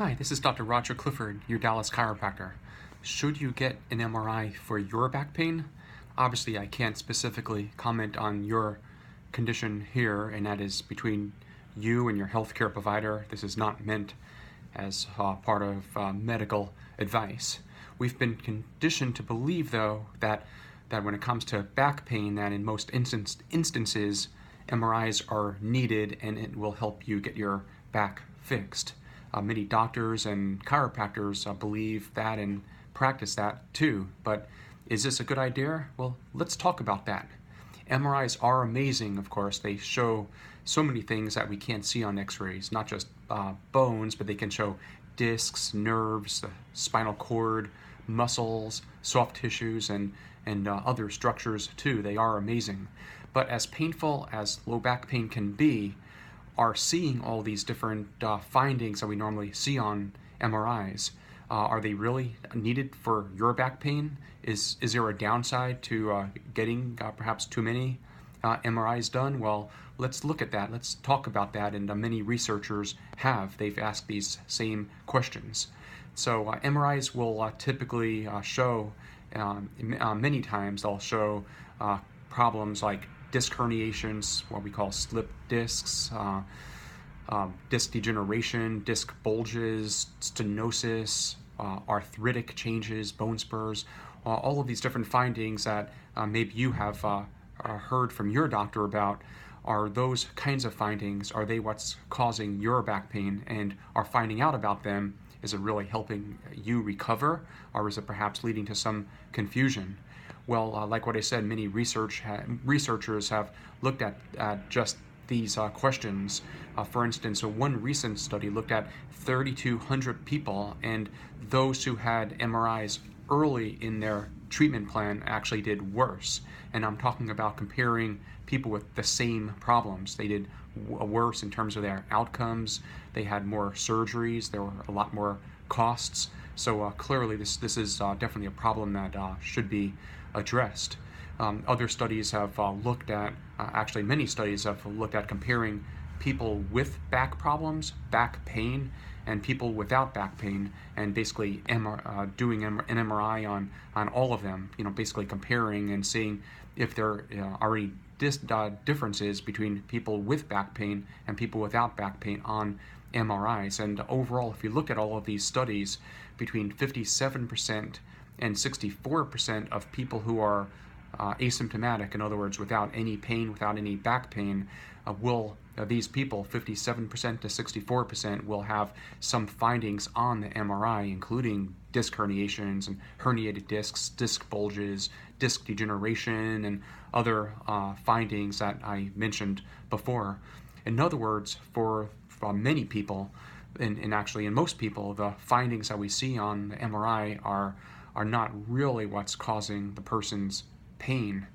Hi, this is Dr. Roger Clifford, your Dallas chiropractor. Should you get an MRI for your back pain? Obviously, I can't specifically comment on your condition here, and that is between you and your healthcare provider. This is not meant as part of medical advice. We've been conditioned to believe, though, that when it comes to back pain, that in most instances, MRIs are needed and it will help you get your back fixed. Many doctors and chiropractors believe that and practice that too. But is this a good idea? Well, let's talk about that. MRIs are amazing, of course. They show so many things that we can't see on x-rays, not just bones, but they can show discs, nerves, the spinal cord, muscles, soft tissues, and other structures too. They are amazing. But as painful as low back pain can be, are seeing all these different findings that we normally see on MRIs, are they really needed for your back pain? Is there a downside to getting perhaps too many MRIs done? Well, let's look at that. Let's talk about that. And many researchers they've asked these same questions. So MRIs will typically show, many times they'll show problems like disc herniations, what we call slip discs, disc degeneration, disc bulges, stenosis, arthritic changes, bone spurs, all of these different findings that maybe you have heard from your doctor about. Are those kinds of findings, are they what's causing your back pain? And are finding out about them, is it really helping you recover, or is it perhaps leading to some confusion? Well, like what I said, many researchers have looked at just these questions. For instance, one recent study looked at 3,200 people, and those who had MRIs early in their treatment plan actually did worse. And I'm talking about comparing people with the same problems. They did worse in terms of their outcomes. They had more surgeries. There were a lot more costs. So clearly this is definitely a problem that should be addressed. Other studies have looked at, actually many studies have looked at comparing people with back problems, back pain, and people without back pain, and basically doing an MRI on all of them, basically comparing and seeing if there are any differences between people with back pain and people without back pain on MRIs. And overall, if you look at all of these studies, between 57% and 64% of people who are asymptomatic, in other words, without any pain, without any back pain, these people, 57% to 64%, will have some findings on the MRI, including disc herniations and herniated discs, disc bulges, disc degeneration, and other findings that I mentioned before. In other words, for many people, and actually in most people, the findings that we see on the MRI are not really what's causing the person's pain.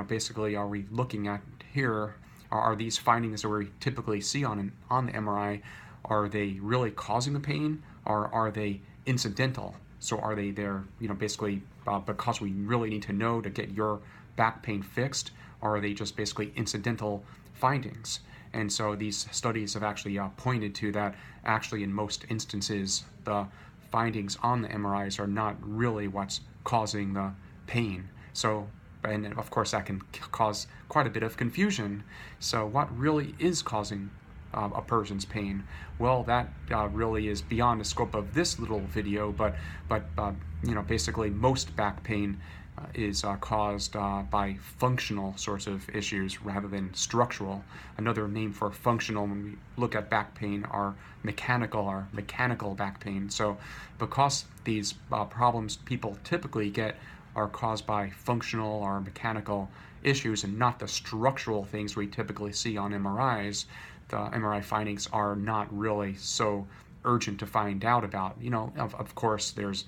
Basically, are we looking at here, are these findings that we typically see on the MRI, are they really causing the pain, or are they incidental? So are they there, basically because we really need to know to get your back pain fixed, or are they just basically incidental findings? And so these studies have actually pointed to that actually in most instances the findings on the MRIs are not really what's causing the pain. So, and of course that can cause quite a bit of confusion. So what really is causing a person's pain? Well, that really is beyond the scope of this little video, but basically most back pain is caused by functional sorts of issues rather than structural. Another name for functional when we look at back pain are mechanical back pain. So because these problems people typically get are caused by functional or mechanical issues and not the structural things we typically see on MRIs, the MRI findings are not really so urgent to find out about. Of course, there's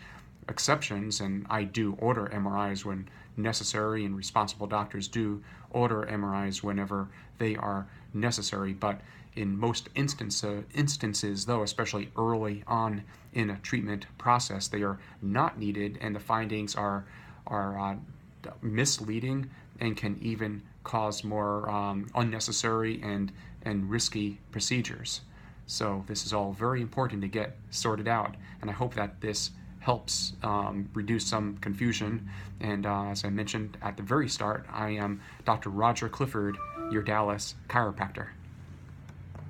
exceptions, and I do order MRIs when necessary, and responsible doctors do order MRIs whenever they are necessary. But in most instances, though, especially early on in a treatment process, they are not needed, and the findings are misleading and can even cause more unnecessary and risky procedures. So this is all very important to get sorted out, and I hope that this helps reduce some confusion. And as I mentioned at the very start, I am Dr. Roger Clifford, your Dallas chiropractor.